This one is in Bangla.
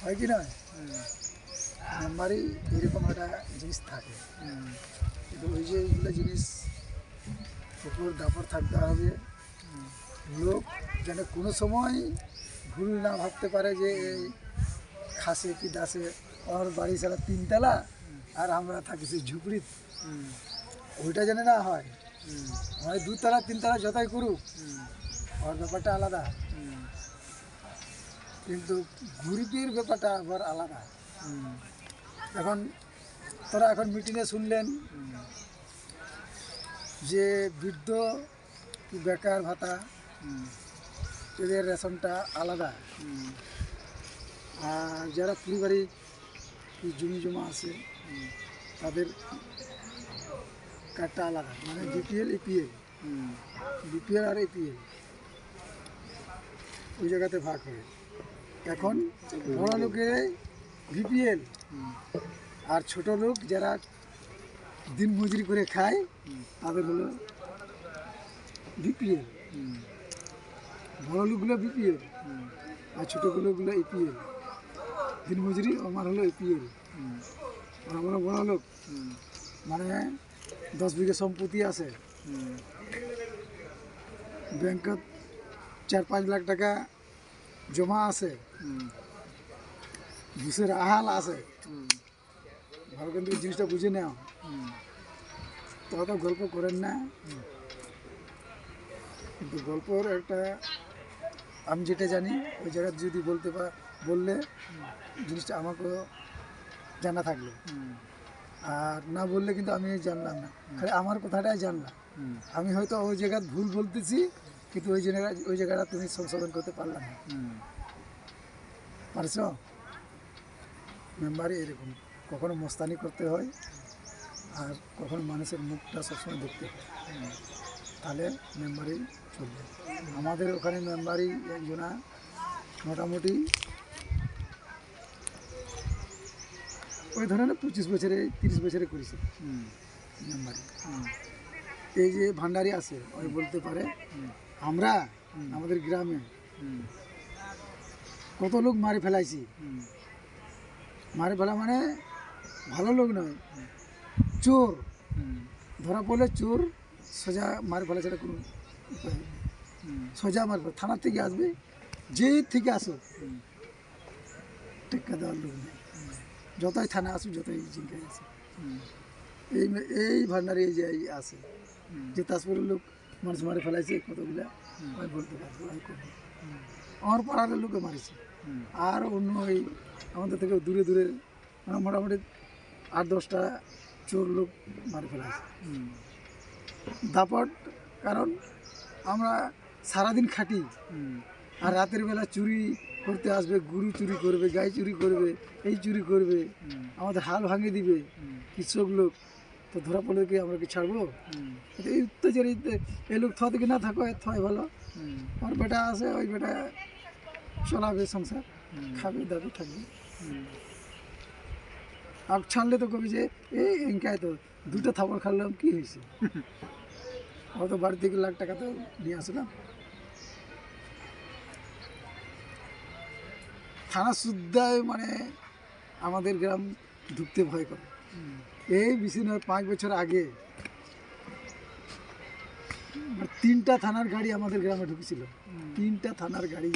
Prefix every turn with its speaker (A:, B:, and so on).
A: হয় কি নয়, মেম্বারই এরকম একটা জিনিস থাকে। কিন্তু ওই যে এইগুলো জিনিস উপর দাপড় থাকতে হবে, লোক যেন কোনো সময় ভুল না ভাবতে পারে যে এই খাসে কি দাসে ওর বাড়ি ছাড়া 3 তলা আর আমরা থাকি সেই ঝুপড়ি, ওইটা যেন না হয়। হয় 2 তলা 3 তলা যতই করুক, ওর ব্যাপারটা আলাদা, কিন্তু গরিবের ব্যাপারটা আবার আলাদা। এখন তোরা এখন মিটিংয়ে শুনলেন যে বৃদ্ধ কি বেকার ভাতা, এদের রেশনটা আলাদা, আর যারা পরিবারিক কি জমি জমা আছে তাদের কার্ডটা আলাদা, মানে বিপিএল এপিএল, বিপিএল আর এপিএল ওই জায়গাতে ভাগ হয়। এখন বড় লোকের বিপিএল, আর ছোট লোক যারা দিন মজুরি করে খায় তাদের হলো বিপিএল। বড় লোকগুলো বিপিএল আর ছোটোগুলোগুলো এপিএল। দিন মজুরি আমার হলো এপিএল। আর আমরা বড় লোক, মানে 10 বিঘা সম্পত্তি আছে, ব্যাংকত 4-5 লাখ টাকা জমা আছে, ঘুষের আহাল আছে, ভালো কিন্তু জিনিসটা বুঝে নেওয়া। তারা তো গল্প করেন না, কিন্তু গল্পর একটা আমি যেটা জানি ওই জায়গায় যদি বললে জিনিসটা আমাকেও জানা থাকলো, আর না বললে কিন্তু আমি জানলাম না, খালি আমার কথাটাই জানলাম। আমি হয়তো ওই জায়গায় ভুল বলতেছি, কিন্তু ওই জায়গাটা তুমি সংশোধন করতে পারলাম না। পারছ? মেম্বারে এরকম কখনো মস্তানি করতে হয়, আর কখনো মানুষের মুখটা সবসময় দেখতে হয়, তাহলে মেম্বারই চলবে। আমাদের ওখানে মেম্বারই একজনা মোটামুটি ওই ধরনের 25 বছরে 30 বছরে করেছে মেম্বারি। এই যে ভান্ডারি আছে ওই বলতে পারে আমরা আমাদের গ্রামে কত লোক মারি ফেলাইছি। মারি ফেলা মানে ভালো লোক নয়, চোর ধরা পড়লে চোর সোজা মারি ফেলা ছাড়া কোনো উপায় নেই। সোজা মারি ফেলা, থানার থেকে আসবে, যে থেকে আসুক টেক্কা দেওয়ার লোক নেই, যতই থানা আসুক যতই জিজ্ঞাসা আসুক। এই ভান্ডারে এই যে আছে যে তাজপুরের লোক মানুষ মারি ফেলাইছে কতগুলা, আমি বলতে পারবো আমি করবো। আমার পাড়ার লোকে মারিছে, আর অন্য ওই আমাদের থেকে দূরে দূরে মোটামুটি 8-10টা চোর লোক মারি ফেলাইছে দাপট। কারণ আমরা সারাদিন খাটি, আর রাতের বেলা চুরি করতে আসবে, গরু চুরি করবে, গাই চুরি করবে, এই চুরি করবে, আমাদের হাল ভাঙিয়ে দিবে কৃষক লোক। তো ধরা পড়লে কি আমরা কি ছাড়বো? এই অত্যাচারিতে এই লোক থা থেকে না থাকো, থয় ভালো। আমার বেটা আছে, ওই বেটা চলাবে সংসার, খাবে দাবি থাকবে। আর ছাড়লে তো কবি যে এই এঙ্কায় তো 2টা থাপড় খাইলাম, কি হয়েছে? হয়তো বাড়ি থেকে লাখ টাকা তো নিয়ে আসলাম। থানা সুদ্ধায় মানে আমাদের গ্রাম ঢুকতে ভয় করে। এই বেশি নয়, 5 বছর আগে 3টা থানার গাড়ি আমাদের গ্রামে ঢুকেছিল, 3টা থানার গাড়ি।